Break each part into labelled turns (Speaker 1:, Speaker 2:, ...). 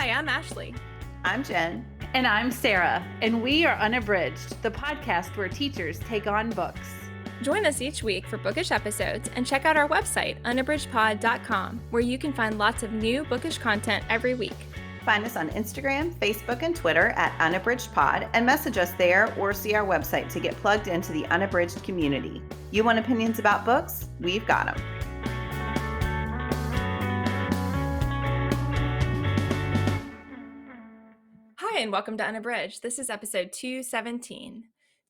Speaker 1: Hi, I'm Ashley.
Speaker 2: I'm Jen.
Speaker 3: And I'm Sarah, and we are Unabridged, the podcast where teachers take on books.
Speaker 1: Join us each week for bookish episodes and check out our website, unabridgedpod.com, where you can find lots of new bookish content every week.
Speaker 2: Find us on Instagram, Facebook, and Twitter at unabridgedpod and message us there or see our website to get plugged into the Unabridged community. You want opinions about books? We've got them.
Speaker 1: Hi, and welcome to Unabridged. This is episode 217.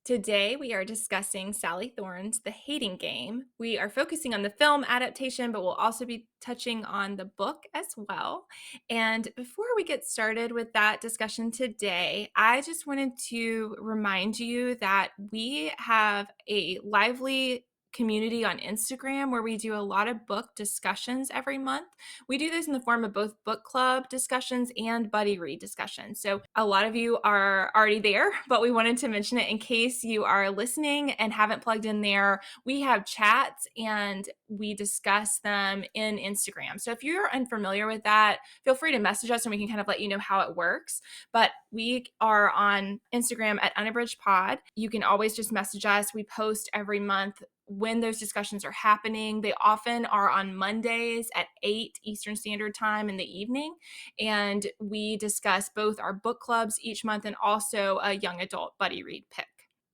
Speaker 1: Today, we are discussing Sally Thorne's The Hating Game. We are focusing on the film adaptation, but we'll also be touching on the book as well. And before we get started with that discussion today, I just wanted to remind you that we have a lively community on Instagram where we do a lot of book discussions every month. We do this in the form of both book club discussions and buddy read discussions. So a lot of you are already there, but we wanted to mention it in case you are listening and haven't plugged in there. We have chats and we discuss them in Instagram. So if you're unfamiliar with that, feel free to message us and we can kind of let you know how it works. But we are on Instagram at unabridgedpod. You can always just message us. We post every month when those discussions are happening. They often are on Mondays at 8 Eastern Standard Time in the evening. And we discuss both our book clubs each month and also a young adult buddy read pick.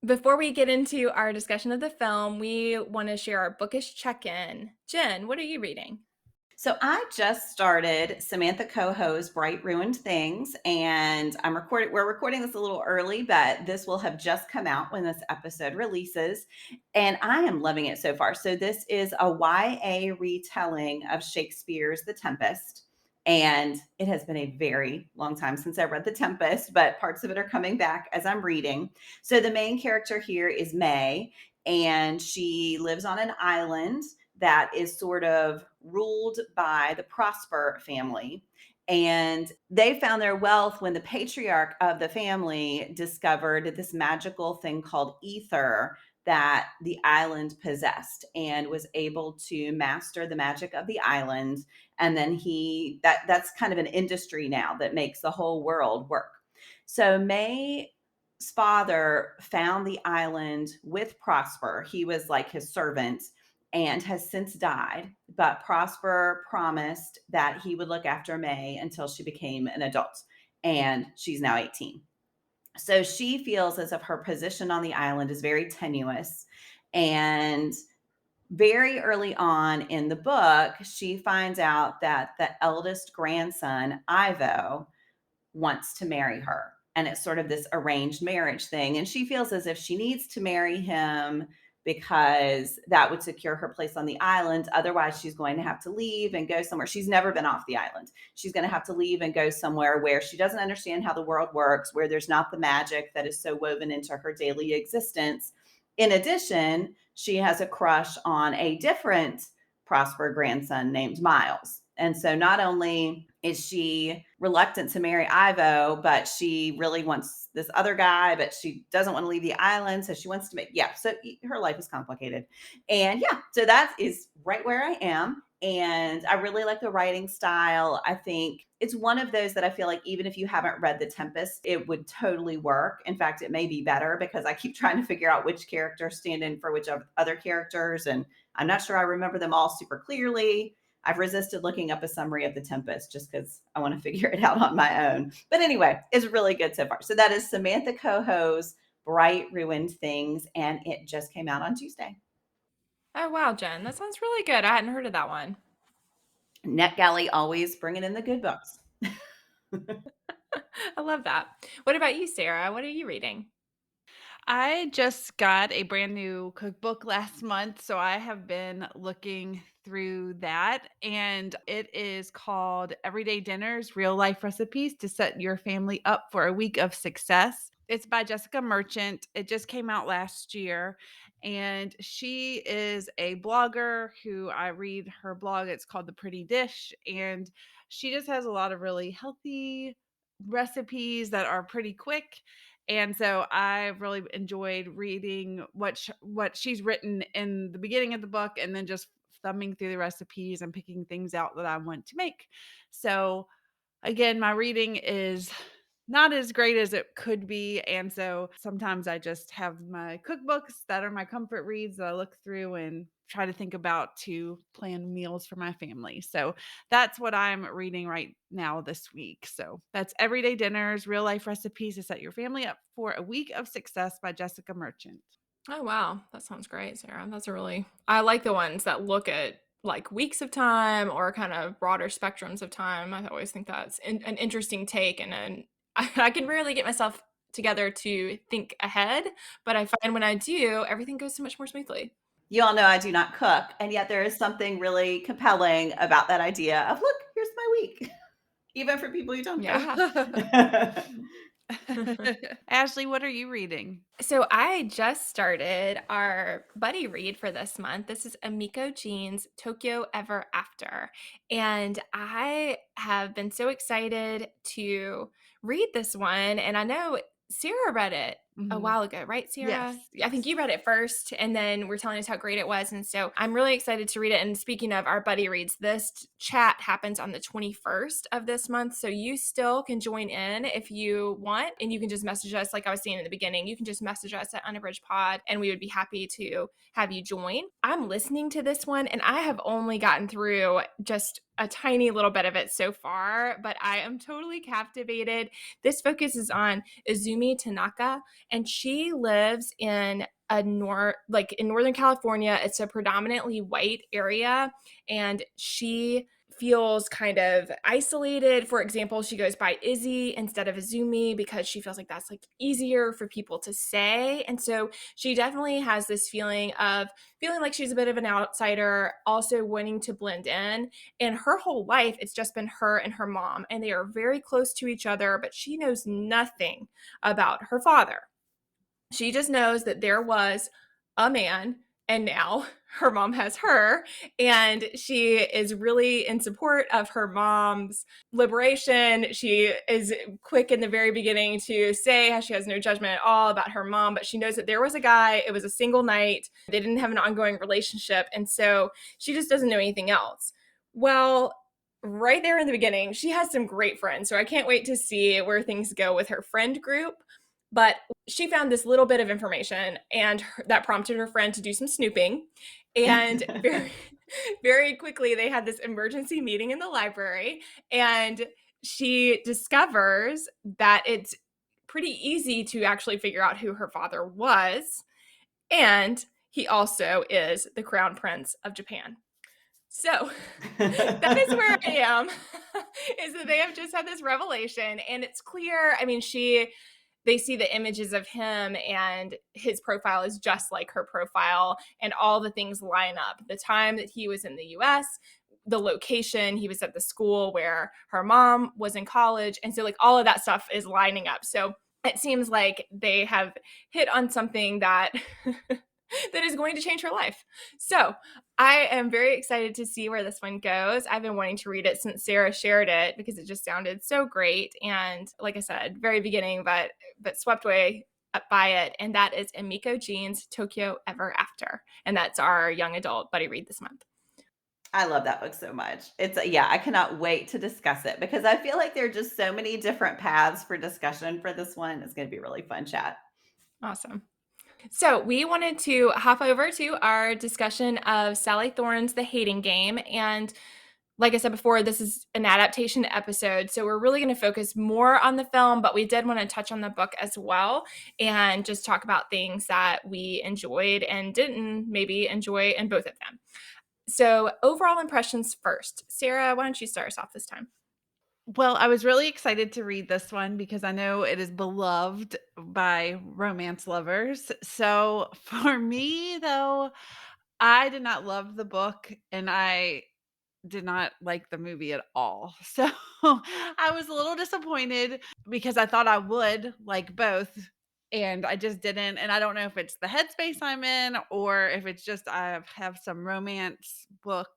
Speaker 1: Before we get into our discussion of the film, we want to share our bookish check-in. Jen, what are you reading?
Speaker 2: So I just started Samantha Coho's Bright Ruined Things, and we're recording this a little early, but this will have just come out when this episode releases, and I am loving it so far. So this is a YA retelling of Shakespeare's The Tempest, and it has been a very long time since I read The Tempest, but parts of it are coming back as I'm reading. So the main character here is May, and she lives on an island that is sort of ruled by the Prosper family. And they found their wealth when the patriarch of the family discovered this magical thing called ether that the island possessed and was able to master the magic of the island. And then that's kind of an industry now that makes the whole world work. So May's father found the island with Prosper. He was like his servant and has since died. But Prosper promised that he would look after May until she became an adult, and she's now 18. So she feels as if her position on the island is very tenuous. And very early on in the book, she finds out that the eldest grandson, Ivo, wants to marry her. And it's sort of this arranged marriage thing. And she feels as if she needs to marry him because that would secure her place on the island. Otherwise, she's going to have to leave and go somewhere. She's never been off the island. She's going to have to leave and go somewhere where she doesn't understand how the world works, where there's not the magic that is so woven into her daily existence. In addition, she has a crush on a different Prosper grandson named Miles. And so not only is she reluctant to marry Ivo, but she really wants this other guy, but she doesn't want to leave the island. So she wants to so her life is complicated. And so that is right where I am. And I really like the writing style. I think it's one of those that I feel like even if you haven't read The Tempest, it would totally work. In fact, it may be better because I keep trying to figure out which characters stand in for which other characters. And I'm not sure I remember them all super clearly. I've resisted looking up a summary of The Tempest just because I want to figure it out on my own. But anyway, it's really good so far. So that is Samantha Coho's Bright Ruined Things, and it just came out on Tuesday.
Speaker 1: Oh, wow, Jen. That sounds really good. I hadn't heard of that one.
Speaker 2: NetGalley always bringing in the good books.
Speaker 1: I love that. What about you, Sarah? What are you reading?
Speaker 3: I just got a brand new cookbook last month, so I have been looking through that, and it is called Everyday Dinners: Real Life Recipes to Set Your Family Up for a Week of Success. It's by Jessica Merchant. It just came out last year, and she is a blogger who I read her blog. It's called The Pretty Dish, and she just has a lot of really healthy recipes that are pretty quick. And so I really enjoyed reading what she's written in the beginning of the book and then just thumbing through the recipes and picking things out that I want to make. So Again, my reading is not as great as it could be, and so sometimes I just have my cookbooks that are my comfort reads that I look through and try to think about to plan meals for my family. So that's what I'm reading right now this week. So that's Everyday Dinners, Real Life Recipes to Set Your Family Up for a Week of Success by Jessica Merchant.
Speaker 1: Oh, wow. That sounds great, Sarah. That's a really I like the ones that look at, like, weeks of time or kind of broader spectrums of time. I always think that's an interesting take, and then I can rarely get myself together to think ahead, but I find when I do, everything goes so much more smoothly.
Speaker 2: You all know I do not cook, and yet there is something really compelling about that idea of, "Look, here's my week," even for people who don't cook.
Speaker 1: Yeah.
Speaker 3: Ashley, what are you reading?
Speaker 1: So I just started our buddy read for this month. This is Amiko Jean's Tokyo Ever After. And I have been so excited to read this one. And I know Sarah read it a
Speaker 3: Mhm.
Speaker 1: while ago, right,
Speaker 3: Yes,
Speaker 1: Sarah? I think
Speaker 3: yes.
Speaker 1: you read it first, and then we're telling us how great it was. And so I'm really excited to read it. And speaking of our buddy reads, this chat happens on the 21st of this month. So you still can join in if you want, and you can just message us, like I was saying in the beginning. You can just message us at Unabridged Pod, and we would be happy to have you join. I'm listening to this one, and I have only gotten through just a tiny little bit of it so far, but I am totally captivated. This focuses on Izumi Tanaka, and she lives in like in Northern California. It's a predominantly white area, and she feels kind of isolated. For example, she goes by Izzy instead of Izumi because she feels like that's like easier for people to say. And so she definitely has this feeling of feeling like she's a bit of an outsider, also wanting to blend in. And her whole life, it's just been her and her mom, and they are very close to each other, but she knows nothing about her father. She just knows that there was a man, and now her mom has her, and she is really in support of her mom's liberation. She is quick in the very beginning to say how she has no judgment at all about her mom, but she knows that there was a guy, it was a single night, they didn't have an ongoing relationship, and so she just doesn't know anything else. Well, right there in the beginning, she has some great friends, so I can't wait to see where things go with her friend group. But she found this little bit of information, and that prompted her friend to do some snooping. And very, very quickly, they had this emergency meeting in the library, and she discovers that it's pretty easy to actually figure out who her father was. And he also is the crown prince of Japan. So that is where I am, is that they have just had this revelation, and it's clear. I mean, they see the images of him, and his profile is just like her profile, and all the things line up. The time that he was in the US, the location, he was at the school where her mom was in college. And so, like, all of that stuff is lining up. So it seems like they have hit on something that that is going to change her life. So I am very excited to see where this one goes. I've been wanting to read it since Sarah shared it because it just sounded so great. And like I said, very beginning, but swept away by it. And that is Emiko Jean's Tokyo Ever After. And that's our young adult buddy read this month.
Speaker 2: I love that book so much. Yeah, I cannot wait to discuss it because I feel like there are just so many different paths for discussion for this one. It's going to be a really fun chat.
Speaker 1: Awesome. So we wanted to hop over to our discussion of Sally Thorne's The Hating Game. And like I said before, this is an adaptation episode. So we're really going to focus more on the film, but we did want to touch on the book as well and just talk about things that we enjoyed and didn't maybe enjoy in both of them. So overall impressions first. Sarah, why don't you start us off this time?
Speaker 3: Well, I was really excited to read this one because I know it is beloved by romance lovers. So for me, though, I did not love the book and I did not like the movie at all. So I was a little disappointed because I thought I would like both and I just didn't. And I don't know if it's the headspace I'm in or if it's just I have some romance book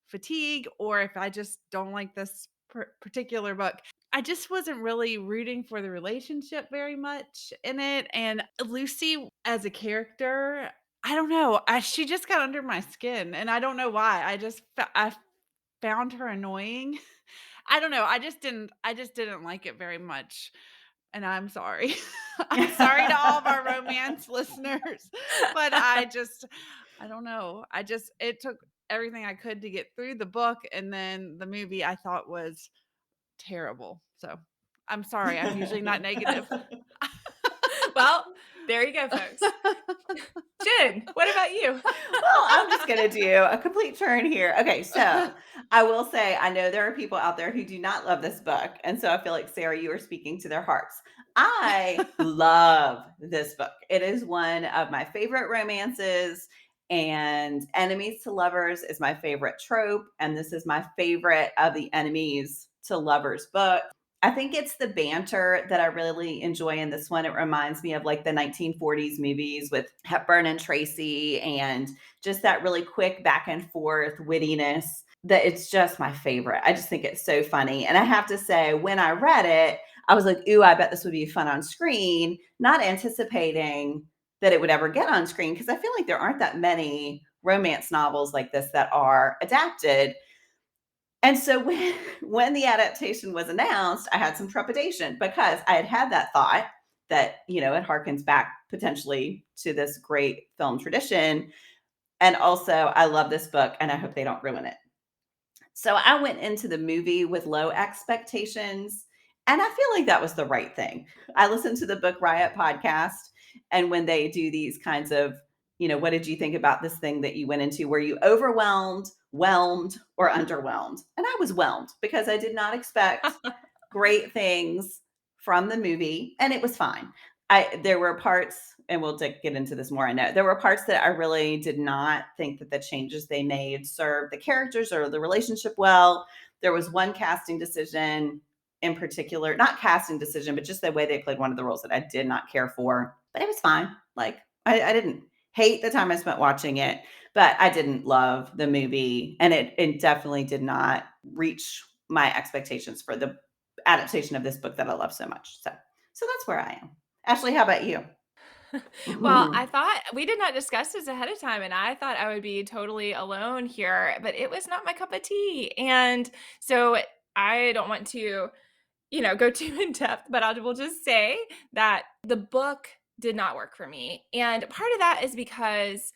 Speaker 3: fatigue or if I just don't like this particular book. I just wasn't really rooting for the relationship very much in it. And Lucy as a character, I don't know. She just got under my skin, and I don't know why. I found her annoying. I don't know, I just didn't like it very much, and I'm sorry. I'm sorry to all of our romance listeners, but I don't know. It took everything I could to get through the book, and then the movie I thought was terrible. So, I'm sorry, I'm usually not negative.
Speaker 1: Well, there you go, folks. Jen, what about you?
Speaker 2: Well, I'm just going to do a complete turn here. Okay, so I will say, I know there are people out there who do not love this book. And so I feel like, Sarah, you are speaking to their hearts. I love this book. It is one of my favorite romances, and enemies to lovers is my favorite trope. And this is my favorite of the enemies to lovers book. I think it's the banter that I really enjoy in this one. It reminds me of like the 1940s movies with Hepburn and Tracy, and just that really quick back and forth wittiness that it's just my favorite. I just think it's so funny. And I have to say, when I read it, I was like, ooh, I bet this would be fun on screen, not anticipating that it would ever get on screen, because I feel like there aren't that many romance novels like this that are adapted. And so when the adaptation was announced, I had some trepidation because I had that thought that, it harkens back potentially to this great film tradition. And also, I love this book and I hope they don't ruin it. So I went into the movie with low expectations, and I feel like that was the right thing. I listened to the Book Riot podcast, and when they do these kinds of, what did you think about this thing that you went into? Were you overwhelmed, whelmed, or underwhelmed? And I was whelmed because I did not expect great things from the movie, and it was fine. There were parts, and we'll get into this more. I know there were parts that I really did not think that the changes they made served the characters or the relationship well. There was one casting decision in particular, not casting decision, but just the way they played one of the roles that I did not care for. But it was fine. Like I didn't hate the time I spent watching it, but I didn't love the movie, and it definitely did not reach my expectations for the adaptation of this book that I love so much. So that's where I am. Ashley, how about you?
Speaker 1: Well, I thought we did not discuss this ahead of time, and I thought I would be totally alone here, but it was not my cup of tea. And so I don't want to, go too in depth, but I will just say that the book did not work for me. And part of that is because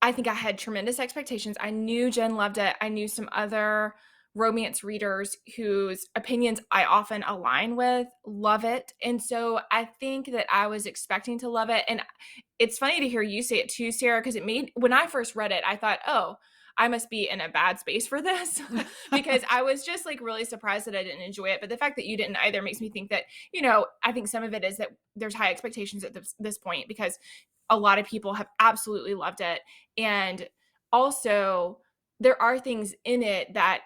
Speaker 1: I think I had tremendous expectations. I knew Jen loved it. I knew some other romance readers whose opinions I often align with love it. And so I think that I was expecting to love it. And it's funny to hear you say it too, Sarah, because when I first read it, I thought, oh, I must be in a bad space for this because I was just like really surprised that I didn't enjoy it. But the fact that you didn't either makes me think that, I think some of it is that there's high expectations at this point because a lot of people have absolutely loved it. And also, there are things in it that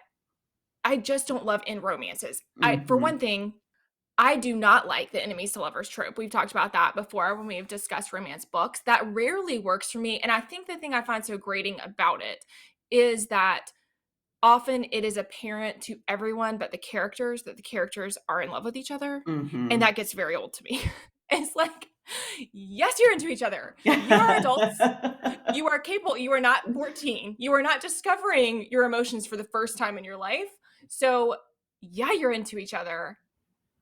Speaker 1: I just don't love in romances. For
Speaker 2: Mm-hmm.
Speaker 1: one thing, I do not like the enemies to lovers trope. We've talked about that before when we've discussed romance books. That rarely works for me. And I think the thing I find so grating about it is that often it is apparent to everyone but the characters that the characters are in love with each other. And
Speaker 2: Mm-hmm.
Speaker 1: that gets very old to me. It's like, yes, you're into each other. You are adults. You are capable. You are not 14. You are not discovering your emotions for the first time in your life. So, yeah, you're into each other.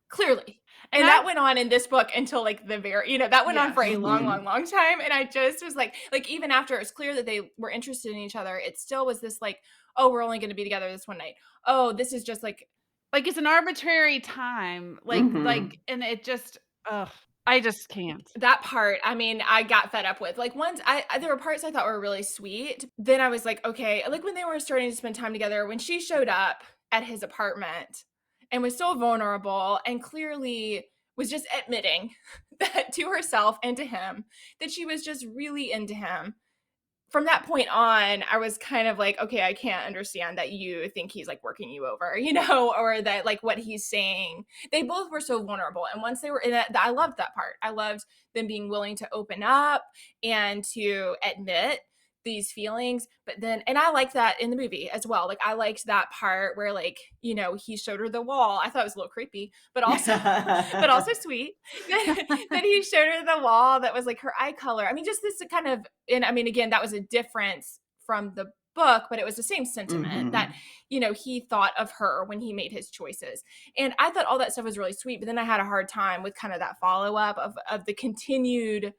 Speaker 1: Clearly.
Speaker 3: And
Speaker 1: And that went on in this book until like the very, that went on
Speaker 3: yes.
Speaker 1: for a long,
Speaker 2: Mm-hmm.
Speaker 1: long, long time. And I just was like even after it was clear that they were interested in each other, it still was this like, oh, we're only going to be together this one night. Oh, this is just like,
Speaker 3: Like, it's an arbitrary time,
Speaker 2: Mm-hmm.
Speaker 3: and it just ugh, I just can't.
Speaker 1: that part, I mean, I got fed up with. Like once there were parts I thought were really sweet. Then I was like, okay, like when they were starting to spend time together, when she showed up at his apartment and was so vulnerable and clearly was just admitting that to herself and to him that she was just really into him. From that point on, I was kind of like, okay, I can't understand that you think he's like working you over, or that like what he's saying. They both were so vulnerable. And once they were in that, I loved that part. I loved them being willing to open up and to admit these feelings. But then, and I liked that in the movie as well. Like, I liked that part where, like, he showed her the wall. I thought it was a little creepy, but also, but also sweet that he showed her the wall that was like her eye color. I mean, just this kind of, and I mean, again, that was a difference from the book, but it was the same sentiment that,
Speaker 2: Mhm.
Speaker 1: he thought of her when he made his choices. And I thought all that stuff was really sweet, but then I had a hard time with kind of that follow-up of the continued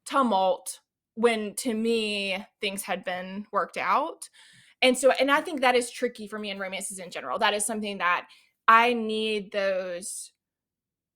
Speaker 1: tumult when, to me, things had been worked out. And I think that is tricky for me in romances in general. That is something that I need those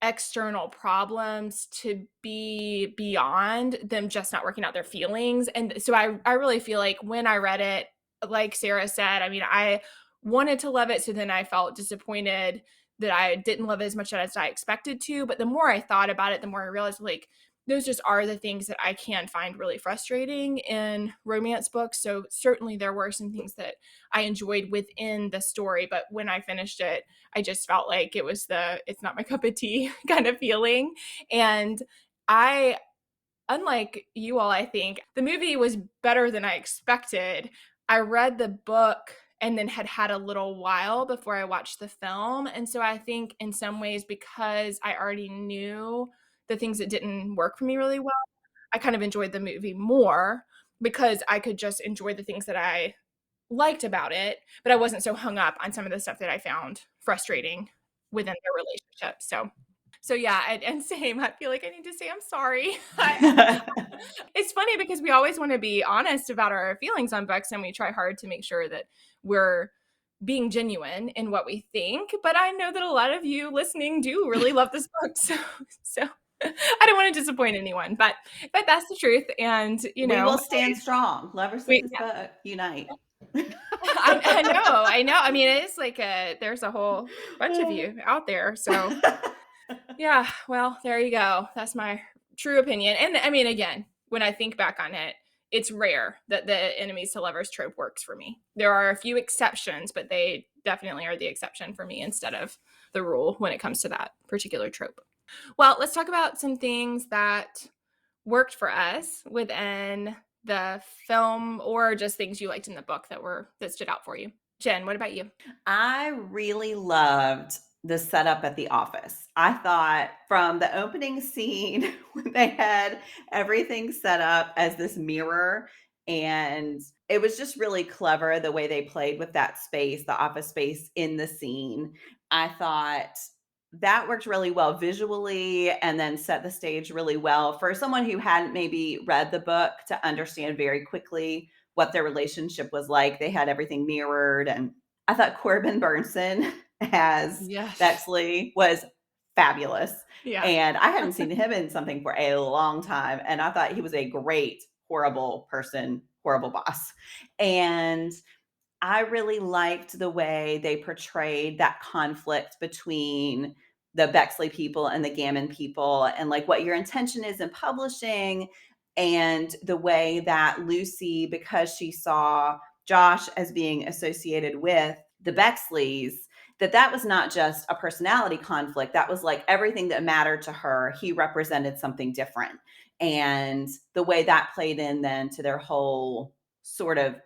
Speaker 1: external problems to be beyond them just not working out their feelings. And so I really feel like when I read it, like Sarah said, I mean, I wanted to love it. So then I felt disappointed that I didn't love it as much as I expected to. But the more I thought about it, the more I realized like those just are the things that I can find really frustrating in romance books. So certainly there were some things that I enjoyed within the story. But when I finished it, I just felt like it was it's not my cup of tea kind of feeling. And I, unlike you all, I think the movie was better than I expected. I read the book and then had a little while before I watched the film. And so I think in some ways, because I already knew the things that didn't work for me really well, I kind of enjoyed the movie more because I could just enjoy the things that I liked about it, but I wasn't so hung up on some of the stuff that I found frustrating within their relationship. So yeah, and same. I feel like I need to say I'm sorry. It's funny because we always want to be honest about our feelings on books, and we try hard to make sure that we're being genuine in what we think. But I know that a lot of you listening do really love this book, so I don't want to disappoint anyone. But that's the truth, and
Speaker 2: We will stand strong. Lovers of
Speaker 1: we
Speaker 2: this book, unite.
Speaker 1: I know, I know. I mean, it is like there's a whole bunch of you out there. So yeah, well, there you go. That's my true opinion. And I mean, again, when I think back on it, it's rare that the enemies to lovers trope works for me. There are a few exceptions, but they definitely are the exception for me instead of the rule when it comes to that particular trope. Well, let's talk about some things that worked for us within the film or just things you liked in the book that stood out for you. Jen, what about you?
Speaker 2: I really loved the setup at the office. I thought from the opening scene when they had everything set up as this mirror, and it was just really clever the way they played with that space, the office space in the scene. I thought that worked really well visually and then set the stage really well for someone who hadn't maybe read the book to understand very quickly what their relationship was like. They had everything mirrored, and I thought Corbin Burnson as
Speaker 3: Yes.
Speaker 2: Bexley was fabulous.
Speaker 1: Yeah.
Speaker 2: And I hadn't seen him in something for a long time. And I thought he was a great, horrible person, horrible boss. And I really liked the way they portrayed that conflict between the Bexley people and the Gammon people, and like what your intention is in publishing, and the way that Lucy, because she saw Josh as being associated with the Bexleys, that was not just a personality conflict. That was like everything that mattered to her. He represented something different. And the way that played in then to their whole sort of,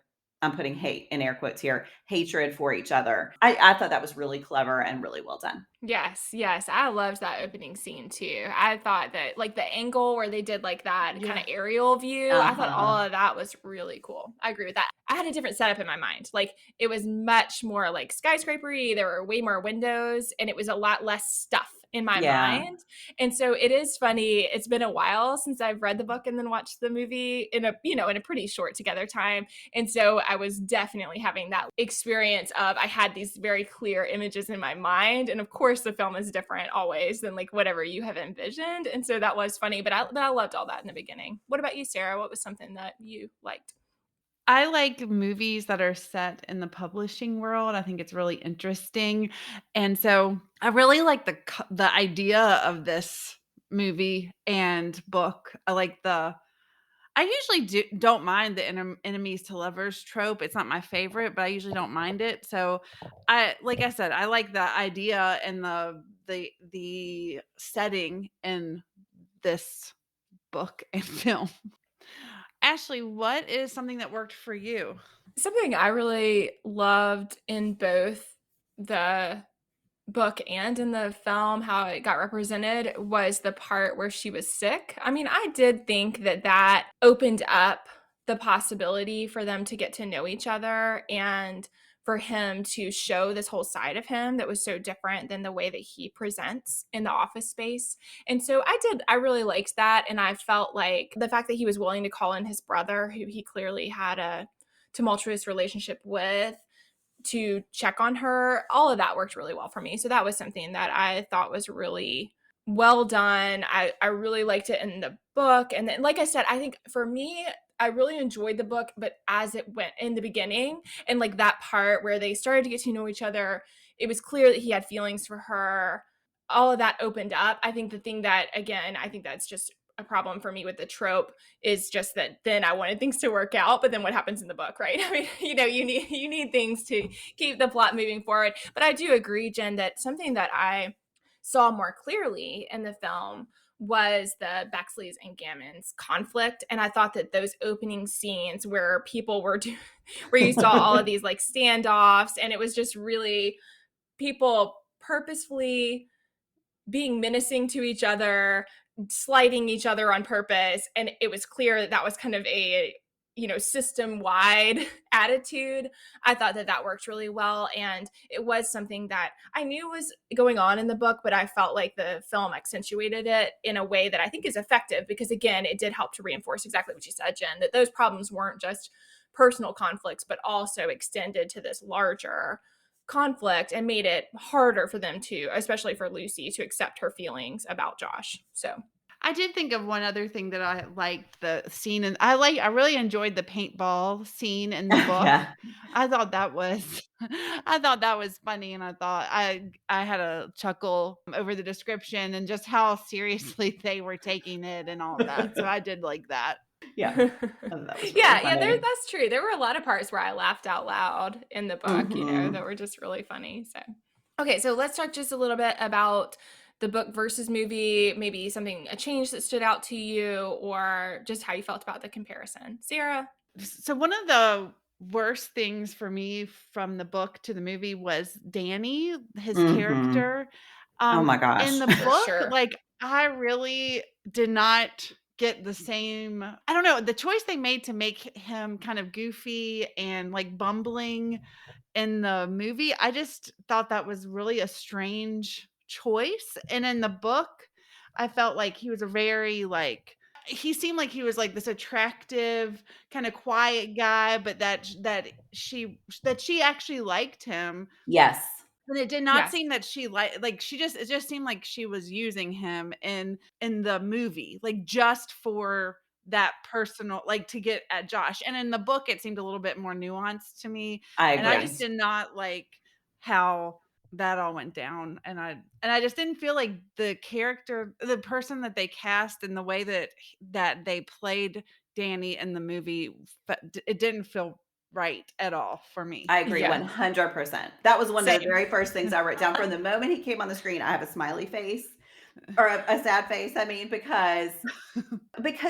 Speaker 2: I'm putting hate in air quotes here, hatred for each other. I thought that was really clever and really well done.
Speaker 1: Yes, yes. I loved that opening scene too. I thought that like the angle where they did like that kind of
Speaker 3: Yeah.
Speaker 1: aerial view, I thought all
Speaker 2: Uh-huh.
Speaker 1: of that was really cool. I agree with that. I had a different setup in my mind. Like it was much more like skyscrapery. There were way more windows and it was a lot less stuff in my
Speaker 2: Yeah.
Speaker 1: mind. And so it is funny. It's been a while since I've read the book and then watched the movie in a pretty short together time. And so I was definitely having that experience of I had these very clear images in my mind. And of course, the film is different always than like whatever you have envisioned. And so that was funny, but I loved all that in the beginning. What about you, Sarah? What was something that you liked?
Speaker 3: I like movies that are set in the publishing world. I think it's really interesting. And so I really like the idea of this movie and book. I usually don't mind the enemies to lovers trope. It's not my favorite, but I usually don't mind it. So like I said, I like the idea and the setting in this book and film. Ashley, what is something that worked for you?
Speaker 1: Something I really loved in both the book and in the film, how it got represented was the part where she was sick. I mean, I did think that opened up the possibility for them to get to know each other and for him to show this whole side of him that was so different than the way that he presents in the office space. And so I really liked that. And I felt like the fact that he was willing to call in his brother, who he clearly had a tumultuous relationship with, to check on her, all of that worked really well for me. So that was something that I thought was really well done. I really liked it in the book. And then, like I said, I think for me, I really enjoyed the book, but as it went in the beginning and like that part where they started to get to know each other, it was clear that he had feelings for her. All of that opened up. I think the thing that, again, I think that's just a problem for me with the trope is just that then I wanted things to work out, but then what happens in the book, right? I mean, you need things to keep the plot moving forward. But I do agree, Jen, that something that I saw more clearly in the film was the Bexleys and Gammons conflict. And I thought that those opening scenes where people were where you saw all of these like standoffs, and it was just really people purposefully being menacing to each other, slighting each other on purpose. And it was clear that that was kind of a, system-wide attitude. I thought that that worked really well. And it was something that I knew was going on in the book, but I felt like the film accentuated it in a way that I think is effective because, again, it did help to reinforce exactly what you said, Jen, that those problems weren't just personal conflicts, but also extended to this larger conflict and made it harder for them to, especially for Lucy, to accept her feelings about Josh. So
Speaker 3: I did think of one other thing that I liked the scene, and I really enjoyed the paintball scene in the book.
Speaker 2: Yeah.
Speaker 3: I thought that was I thought that was funny, and I had a chuckle over the description and just how seriously they were taking it and all of that. So I did like that.
Speaker 2: Yeah.
Speaker 1: yeah,
Speaker 2: Oh, that was really
Speaker 1: yeah,
Speaker 2: funny.
Speaker 1: that's true. There were a lot of parts where I laughed out loud in the book, that
Speaker 2: Mhm.
Speaker 1: were just really funny. So okay, so let's talk just a little bit about the book versus movie, maybe something, a change that stood out to you, or just how you felt about the comparison. Sarah?
Speaker 3: So one of the worst things for me from the book to the movie was Danny, his
Speaker 2: Mhm.
Speaker 3: character.
Speaker 2: Oh my
Speaker 3: In
Speaker 2: gosh.
Speaker 3: the
Speaker 1: For
Speaker 3: book,
Speaker 1: sure.
Speaker 3: like, I really did not get the same I don't know, the choice they made to make him kind of goofy and, like, bumbling in the movie, I just thought that was really a strange choice, and in the book, I felt like he was a very, like he seemed like he was, like, this attractive, kinda quiet guy, but that she actually liked him,
Speaker 2: Yes.
Speaker 3: and it did not
Speaker 1: Yes.
Speaker 3: seem that she she just it just seemed like she was using him in the movie, like, just for that personal like, to get at Josh, and in the book, it seemed a little bit more nuanced to me,
Speaker 2: I
Speaker 3: and I just
Speaker 2: agree.
Speaker 3: did not like how that all went down, and I just didn't feel like the person that they cast and the way that they played Danny in the movie, it didn't feel right at all for me.
Speaker 2: I agree
Speaker 1: Yes.
Speaker 2: 100%. That was one of the
Speaker 1: Same.
Speaker 2: very first things I wrote down from the moment he came on the screen. I have a smiley face or a sad face, I mean, because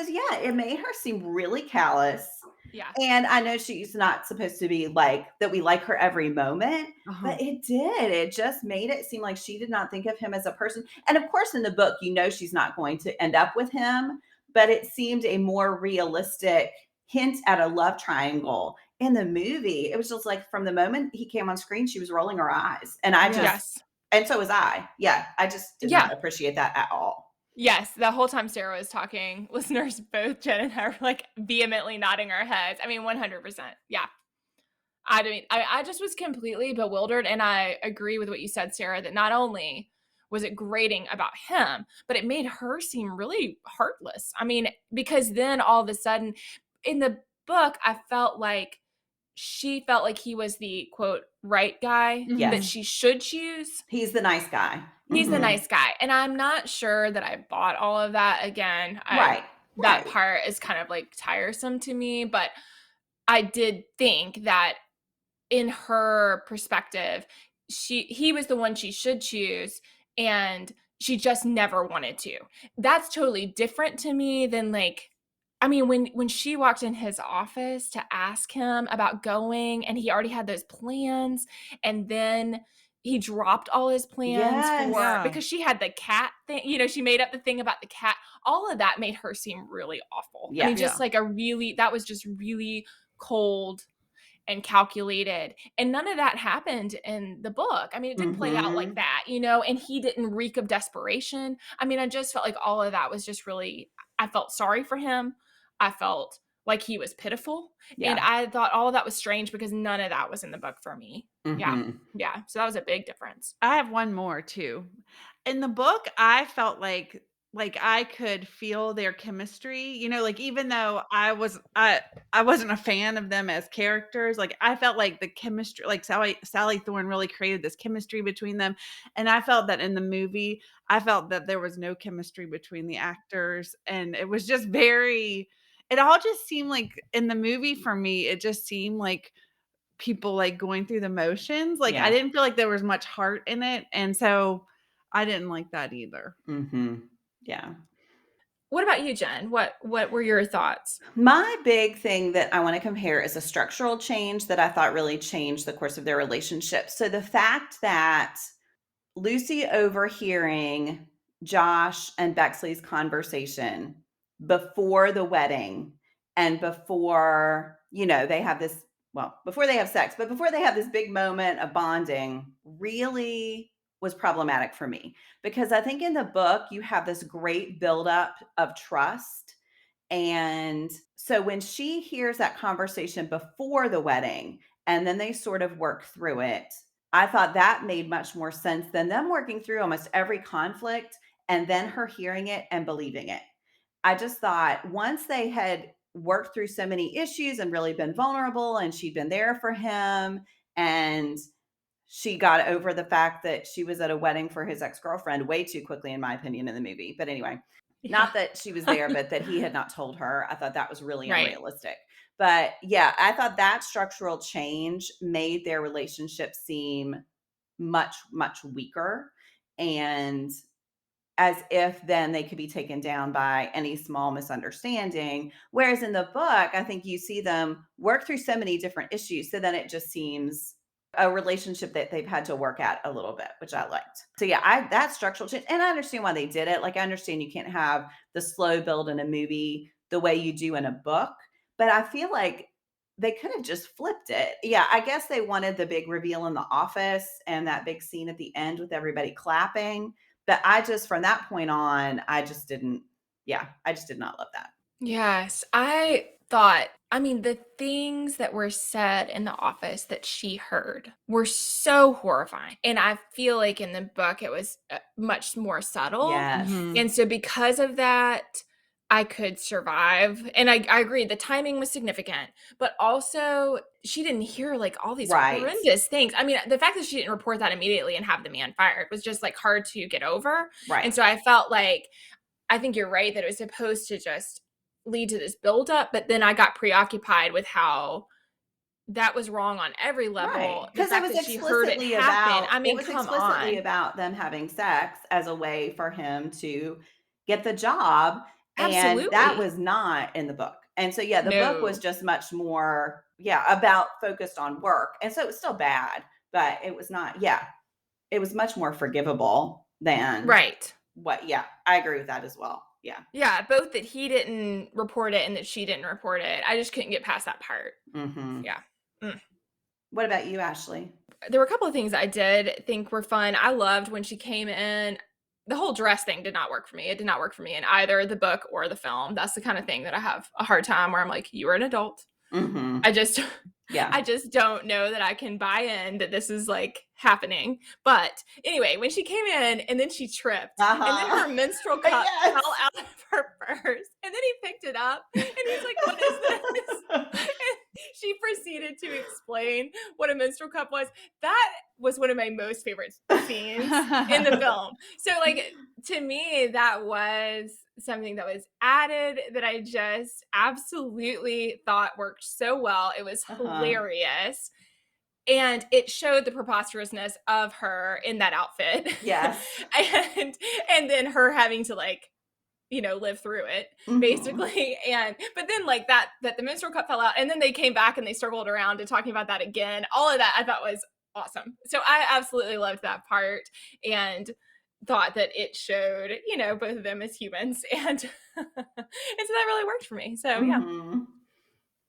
Speaker 2: yeah, it made her seem really callous.
Speaker 1: Yeah.
Speaker 2: And I know she's not supposed to be like that we like her every moment,
Speaker 3: Uh-huh.
Speaker 2: but it did. It just made it seem like she did not think of him as a person. And of course, in the book, she's not going to end up with him, but it seemed a more realistic hint at a love triangle. In the movie, it was just like from the moment he came on screen, she was rolling her eyes.
Speaker 3: Yeah.
Speaker 1: Yes.
Speaker 2: And so was I. Yeah, I just did
Speaker 1: Yeah.
Speaker 2: not appreciate that at all.
Speaker 1: Yes, the whole time Sarah was talking, listeners, both Jen and I were like vehemently nodding our heads. I mean, 100%. Yeah. I just was completely bewildered. And I agree with what you said, Sarah, that not only was it grating about him, but it made her seem really heartless. I mean, because then all of a sudden in the book, I felt like she felt like he was the quote right guy that
Speaker 3: Mhm.
Speaker 2: Yes,
Speaker 1: she should choose.
Speaker 2: he's the nice guy.
Speaker 1: He's the
Speaker 2: Mhm.
Speaker 1: nice guy, and I'm not sure that I bought all of that. Again, I
Speaker 2: Right,
Speaker 1: that
Speaker 2: right.
Speaker 1: part is kind of, like, tiresome to me, but I did think that in her perspective, he was the one she should choose, and she just never wanted to. That's totally different to me than, like, I mean, when she walked in his office to ask him about going, and he already had those plans, and then he dropped all his plans for
Speaker 2: Yes.
Speaker 3: Yeah.
Speaker 1: because she had the cat thing, she made up the thing about the cat. All of that made her seem really awful. I
Speaker 2: Yeah.
Speaker 1: mean, just
Speaker 3: Yeah.
Speaker 1: like that was just really cold and calculated. And none of that happened in the book. I mean, it didn't play out like
Speaker 2: Mhm.
Speaker 1: that, and he didn't reek of desperation. I mean, I just felt like all of that was just really, I felt sorry for him. I felt like he was pitiful. And
Speaker 2: Yeah.
Speaker 1: I thought all of that was strange because none of that was in the book for me. Yeah.
Speaker 2: Mhm.
Speaker 1: Yeah. So that was a big difference.
Speaker 3: I have one more too. In the book, I felt like I could feel their chemistry, like even though I wasn't a fan of them as characters, like I felt like the chemistry, like Sally Thorne really created this chemistry between them. And I felt that in the movie, I felt that there was no chemistry between the actors. And it was just it all just seemed like in the movie for me, it just seemed like people, like, going through the motions, like, I
Speaker 2: Yeah.
Speaker 3: didn't feel like there was much heart in it, and so I didn't like that either.
Speaker 2: Mhm. Yeah.
Speaker 1: What about you, Jen? What were your thoughts?
Speaker 2: My big thing that I want to compare is a structural change that I thought really changed the course of their relationship. So the fact that Lucy overhearing Josh and Bexley's conversation before the wedding and before, they have this, well, before they have sex, but before they have this big moment of bonding really was problematic for me because I think in the book you have this great buildup of trust. And so when she hears that conversation before the wedding and then they sort of work through it, I thought that made much more sense than them working through almost every conflict and then her hearing it and believing it. I just thought once they had worked through so many issues and really been vulnerable and she'd been there for him and she got over the fact that she was at a wedding for his ex-girlfriend way too quickly, in my opinion, in the movie. But anyway,
Speaker 1: Yeah.
Speaker 2: not that she was there, but that he had not told her. I thought that was really
Speaker 1: Right.
Speaker 2: unrealistic. But yeah, I thought that structural change made their relationship seem much, much weaker. And as if then they could be taken down by any small misunderstanding. Whereas in the book, I think you see them work through so many different issues. So then it just seems a relationship that they've had to work at a little bit, which I liked. So yeah, that structural change, and I understand why they did it. Like I understand you can't have the slow build in a movie the way you do in a book, but I feel like they could have just flipped it. Yeah, I guess they wanted the big reveal in the office and that big scene at the end with everybody clapping, but I just from that point on, I just didn't I just did not love that.
Speaker 1: Yes, I mean, the things that were said in the office that she heard were so horrifying. And I feel like in the book it was much more subtle.
Speaker 2: Yes.
Speaker 3: Mhm.
Speaker 1: And so because of that, I could survive. And I agree, the timing was significant, but also she didn't hear like all these
Speaker 2: Right.
Speaker 1: horrendous things. I mean, the fact that she didn't report that immediately and have the man fired was just like hard to get over.
Speaker 2: Right.
Speaker 1: And so I felt like I think you're right that it was supposed to just lead to this buildup, but then I got preoccupied with how that was wrong on every
Speaker 2: Right.
Speaker 1: level. The
Speaker 2: Because
Speaker 1: fact that she heard it happen, I
Speaker 2: it
Speaker 1: mean,
Speaker 2: was
Speaker 1: come
Speaker 2: explicitly
Speaker 1: on.
Speaker 2: about them having sex as a way for him to get the job, and that
Speaker 1: Absolutely.
Speaker 2: was not in the book. And so, yeah, the book was
Speaker 1: No.
Speaker 2: just much more, about focused on work. And so it was still bad, but it was not, it was much more forgivable than
Speaker 1: Right.
Speaker 2: I agree with that as well. Yeah.
Speaker 1: Yeah, both that he didn't report it and that she didn't report it. I just couldn't get past that part.
Speaker 2: Mhm.
Speaker 1: Yeah. Mm.
Speaker 2: What about you, Ashley?
Speaker 1: There were a couple of things I did think were fun. I loved when she came in. The whole dress thing did not work for me. It did not work for me in either the book or the film. That's the kind of thing that I have a hard time where I'm like, you are an adult. I
Speaker 2: Mhm.
Speaker 1: just
Speaker 2: Yeah.
Speaker 1: I just don't know that I can buy in that this is like happening. But anyway, when she came in and then she tripped and then
Speaker 2: Uh-huh.
Speaker 1: her menstrual cup
Speaker 2: Yes.
Speaker 1: fell out of her purse and then he picked it up and he's like, "What is this?" And she proceeded to explain what a menstrual cup was. That was one of my most favorite scenes in the film. So like to me, that was something that was added that I just absolutely thought worked so well. It was
Speaker 2: Uh-huh.
Speaker 1: hilarious. And it showed the preposterousness of her in that outfit.
Speaker 2: Yes.
Speaker 1: and and then her having to like live through it
Speaker 2: Mhm.
Speaker 1: basically. And but then like that the menstrual cup fell out and then they came back and they circled around to talking about that again. All of that I thought was awesome. So I absolutely loved that part and thought that it showed, both of them as humans and so that really worked for me. So yeah.
Speaker 2: Mhm.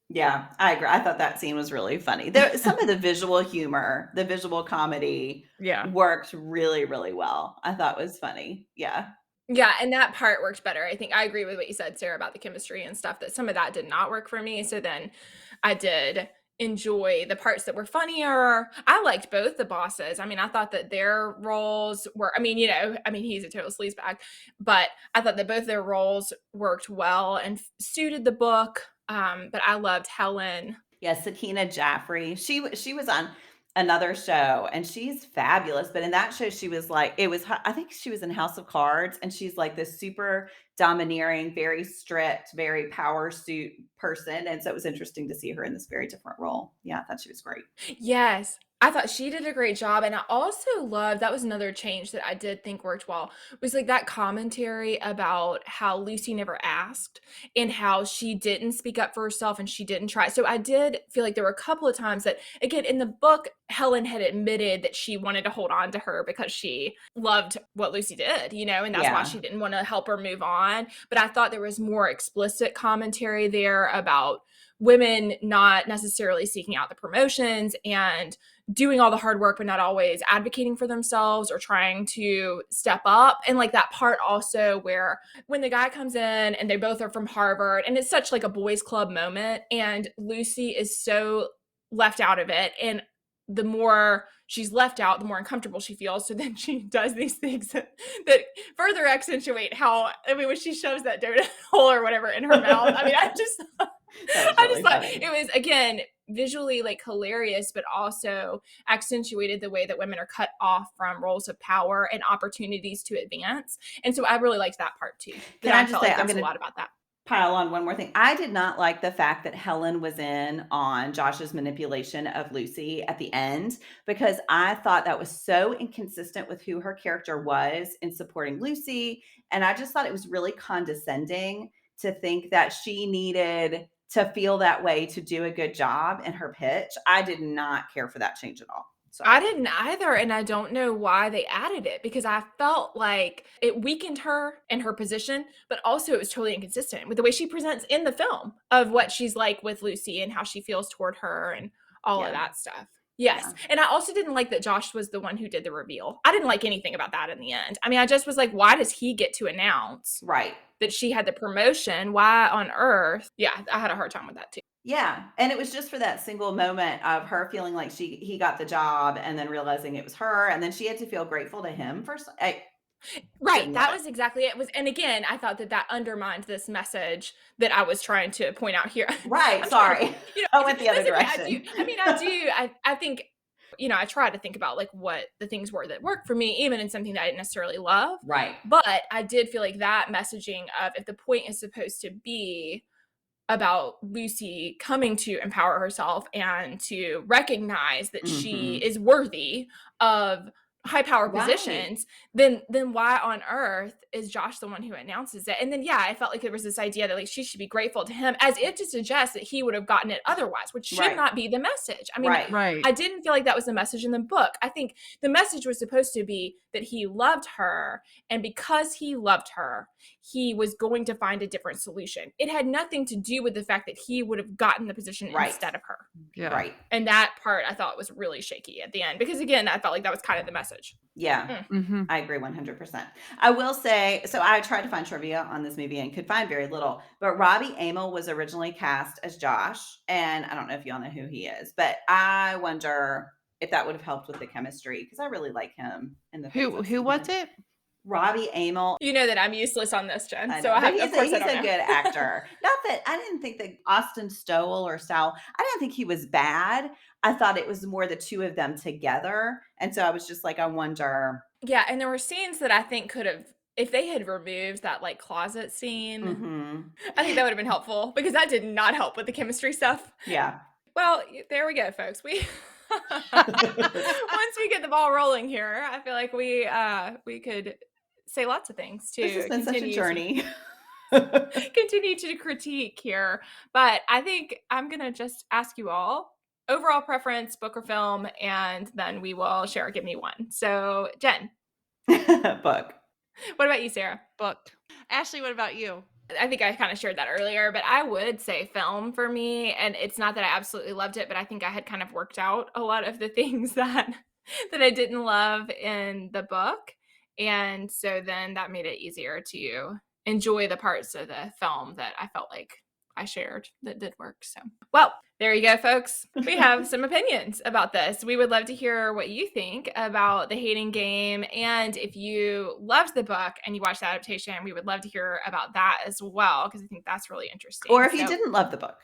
Speaker 2: Yeah, I agree. I thought that scene was really funny. There some of the visual humor, the visual comedy
Speaker 3: Yeah.
Speaker 2: worked really, really well. I thought was funny. Yeah.
Speaker 1: Yeah, and that part worked better. I think I agree with what you said, Sarah, about the chemistry and stuff, that some of that did not work for me. So then I did enjoy the parts that were funnier. I liked both the bosses. I mean, I thought that their roles were, he's a total sleazebag, but I thought that both their roles worked well and suited the book. But I loved Helen.
Speaker 2: Yeah, Sakina Jaffrey. She was on another show and she's fabulous, but in that show she was like I think she was in House of Cards and she's like this super domineering, very strict, very power suit person, and so it was interesting to see her in this very different role. Yeah, I thought she was great.
Speaker 1: Yes. I thought she did a great job, and I also loved that was another change that I did think worked well, was, like, that commentary about how Lucy never asked and how she didn't speak up for herself and she didn't try. So I did feel like there were a couple of times that, again, in the book, Helen had admitted that she wanted to hold on to her because she loved what Lucy did, and that's why
Speaker 2: Yeah.
Speaker 1: she didn't wanna help her move on. But I thought there was more explicit commentary there about women not necessarily seeking out the promotions and doing all the hard work but not always advocating for themselves or trying to step up. And like that part also where when the guy comes in and they both are from Harvard and it's such like a boys club moment and Lucy is so left out of it, and the more she's left out, the more uncomfortable she feels. So then she does these things that further accentuate how, when she shoves that donut hole or whatever in her mouth.
Speaker 2: That was
Speaker 1: I just
Speaker 2: really
Speaker 1: thought it
Speaker 2: funny.
Speaker 1: was, again, visually like hilarious, but also accentuated the way that women are cut off from roles of power and opportunities to advance. And so I really liked that part too. That
Speaker 2: Can I
Speaker 1: I
Speaker 2: just
Speaker 1: felt
Speaker 2: say
Speaker 1: like there
Speaker 2: I'm
Speaker 1: was a
Speaker 2: gonna
Speaker 1: lot about that.
Speaker 2: pile on one more thing. I did not like the fact that Helen was in on Josh's manipulation of Lucy at the end because I thought that was so inconsistent with who her character was in supporting Lucy. And I just thought it was really condescending to think that she needed to feel that way to do a good job in her pitch. I did not care for that change at all.
Speaker 1: I
Speaker 2: Sorry.
Speaker 1: didn't either, and I don't know why they added it because I felt like it weakened her and her position, but also it was totally inconsistent with the way she presents in the film of what she's like with Lucy and how she feels toward her and all of
Speaker 2: Yeah.
Speaker 1: that stuff. Yes.
Speaker 2: Yeah.
Speaker 1: And I also didn't like that Josh was the one who did the reveal. I didn't like anything about that in the end. I mean, I just was like, why does he get to announce
Speaker 2: Right.
Speaker 1: that she had the promotion? Why on earth? Yeah, I had a hard time with that too.
Speaker 2: Yeah, and it was just for that single moment of her feeling like he got the job and then realizing it was her, and then she had to feel grateful to him for I
Speaker 1: Right,
Speaker 2: didn't love
Speaker 1: that
Speaker 2: it.
Speaker 1: was exactly it. Was, and again, I thought that that undermined this message that I was trying to point out here.
Speaker 2: Right,
Speaker 1: I'm trying to,
Speaker 2: sorry. I went the other
Speaker 1: that's okay.
Speaker 2: direction.
Speaker 1: I think, I try to think about like what the things were that worked for me, even in something that I didn't necessarily love.
Speaker 2: Right.
Speaker 1: But I did feel like that messaging of, if the point is supposed to be about Lucy coming to empower herself and to recognize that she
Speaker 2: Mhm.
Speaker 1: is worthy of high power
Speaker 2: Right.
Speaker 1: positions, then why on earth is Josh the one who announces it? And then yeah, I felt like there was this idea that like she should be grateful to him, as if to suggest that he would have gotten it otherwise, which should
Speaker 2: Right.
Speaker 1: not be the message. I mean,
Speaker 2: Right.
Speaker 3: Right.
Speaker 1: I didn't feel like that was the message in the book. I think the message was supposed to be that he loved her, and because he loved her, he was going to find a different solution. It had nothing to do with the fact that he would have gotten the position
Speaker 2: Right.
Speaker 1: instead of her.
Speaker 3: Yeah.
Speaker 2: Right.
Speaker 1: And that part I thought was really shaky at the end because, again, I felt like that was kind of the message.
Speaker 2: Yeah.
Speaker 1: Mm.
Speaker 3: Mhm.
Speaker 2: I agree 100%. I will say, so I tried to find trivia on this movie and could find very little, but Robbie Amell was originally cast as Josh, and I don't know if y'all know who he is, but I wonder if that would have helped with the chemistry because I really like him in the things I've
Speaker 3: Who
Speaker 2: seen
Speaker 3: was
Speaker 2: him.
Speaker 3: it?
Speaker 2: Robbie Amell.
Speaker 1: You know that I'm useless on this, Jen.
Speaker 2: I
Speaker 1: So
Speaker 2: know, but
Speaker 1: of course I
Speaker 2: he's
Speaker 1: don't
Speaker 2: a
Speaker 1: know.
Speaker 2: good actor. Not that I didn't think that Austin Stowell or Sal, I didn't think he was bad. I thought it was more the two of them together, and so I was just like, I wonder.
Speaker 1: Yeah, and there were scenes that I think could have, if they had removed that like closet scene,
Speaker 2: Mhm.
Speaker 1: I think that would have been helpful because that did not help with the chemistry stuff.
Speaker 2: Yeah.
Speaker 1: Well, there we go, folks. We once we get the ball rolling here, I feel like we could say lots of things
Speaker 2: This has
Speaker 1: to
Speaker 2: been such a
Speaker 1: continue to
Speaker 2: journey.
Speaker 1: continue to critique here. But I think I'm gonna just ask you all, overall preference, book or film, and then we will share Give Me One. So, Jen,
Speaker 2: Book.
Speaker 1: what about you, Sarah?
Speaker 3: Book. Ashley, what about you?
Speaker 1: I think I kind of shared that earlier, but I would say film for me. And it's not that I absolutely loved it, but I think I had kind of worked out a lot of the things that I didn't love in the book. And so then that made it easier to enjoy the parts of the film that I felt like I shared that did work. So, well, there you go, folks. We have some opinions about this. We would love to hear what you think about the hating game. And if you loved the book and you watched the adaptation, we would love to hear about that as well, because I think that's really interesting.
Speaker 2: Or if you didn't love the book.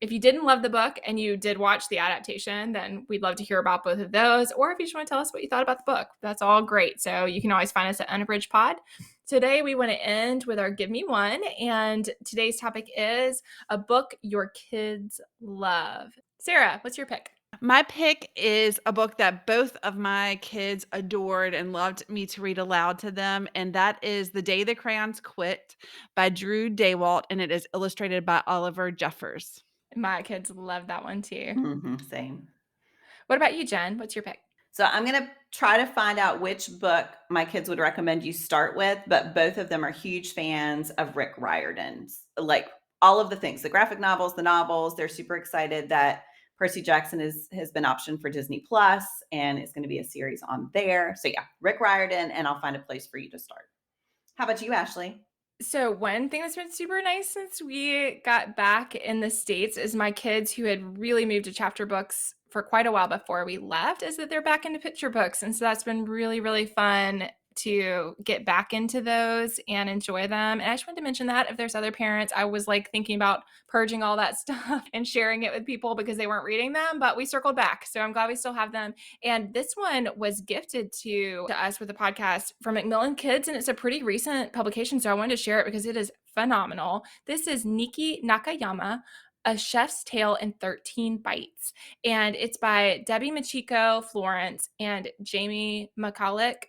Speaker 1: If you didn't love the book and you did watch the adaptation, then we'd love to hear about both of those. Or if you just want to tell us what you thought about the book, that's all great. So you can always find us at Unabridged Pod. Today, we want to end with our Give Me One. And today's topic is a book your kids love. Sarah, what's your pick?
Speaker 3: My pick is a book that both of my kids adored and loved me to read aloud to them, and that is The Day the Crayons Quit by Drew Daywalt, and it is illustrated by Oliver Jeffers.
Speaker 1: My kids love that one too.
Speaker 2: Same.
Speaker 1: What about you, Jen? What's your pick?
Speaker 2: So I'm going to try to find out which book my kids would recommend you start with, but both of them are huge fans of Rick Riordan's, like all of the things, the graphic novels, the novels. They're super excited that Percy Jackson has been optioned for Disney Plus, and it's going to be a series on there. So yeah, Rick Riordan, and I'll find a place for you to start. How about you, Ashley?
Speaker 1: So one thing that's been super nice since we got back in the States is my kids, who had really moved to chapter books for quite a while before we left, is that they're back into picture books. And so that's been really, really fun to get back into those and enjoy them. And I just wanted to mention that if there's other parents, I was like thinking about purging all that stuff and sharing it with people because they weren't reading them, but we circled back. So I'm glad we still have them. And this one was gifted to us with a podcast from Macmillan Kids, and it's a pretty recent publication. So I wanted to share it because it is phenomenal. This is Nikki Nakayama, A Chef's Tale in 13 Bites. And it's by Debbie Machiko Florence and Jamie McCulloch.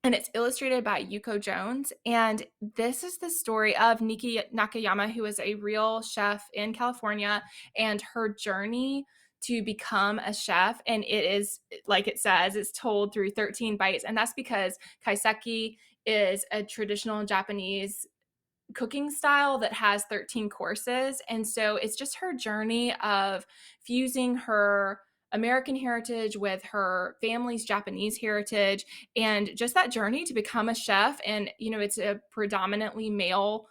Speaker 1: And it's illustrated by Yuko Jones. And this is the story of Nikki Nakayama, who is a real chef in California, and her journey to become a chef. And it is, like it says, it's told through 13 bites. And that's because kaiseki is a traditional Japanese cooking style that has 13 courses. And so it's just her journey of fusing her American heritage with her family's Japanese heritage, and just that journey to become a chef. And, you know, it's a predominantly male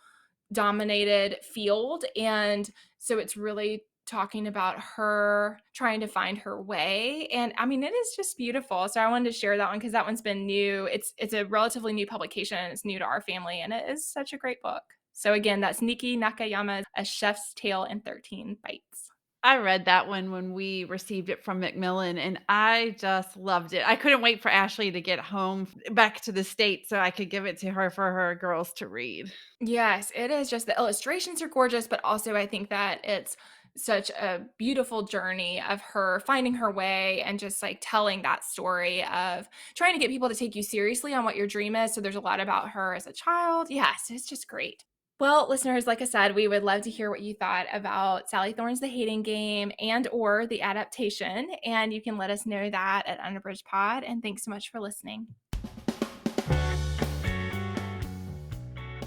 Speaker 1: dominated field. And so it's really talking about her trying to find her way. And I mean, it is just beautiful. So I wanted to share that one because that one's been new. It's a relatively new publication. It's new to our family, and it is such a great book. So again, that's Nikki Nakayama's A Chef's Tale in 13 Bites.
Speaker 3: I read that one when we received it from Macmillan, and I just loved it. I couldn't wait for Ashley to get home back to the States so I could give it to her for her girls to read.
Speaker 1: Yes, it is. Just the illustrations are gorgeous, but also I think that it's such a beautiful journey of her finding her way and just like telling that story of trying to get people to take you seriously on what your dream is. So there's a lot about her as a child. Yes, it's just great. Well, listeners, like I said, we would love to hear what you thought about Sally Thorne's The Hating Game and or the adaptation. And you can let us know that at Unabridged Pod. And thanks so much for listening.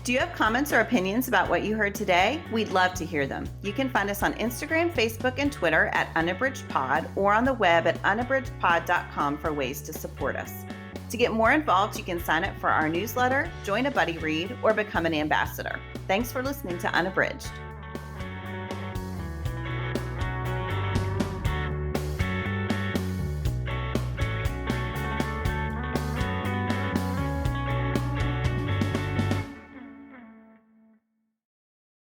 Speaker 2: Do you have comments or opinions about what you heard today? We'd love to hear them. You can find us on Instagram, Facebook, and Twitter at Unabridged Pod, or on the web at unabridgedpod.com for ways to support us. To get more involved, you can sign up for our newsletter, join a buddy read, or become an ambassador. Thanks for listening to Unabridged.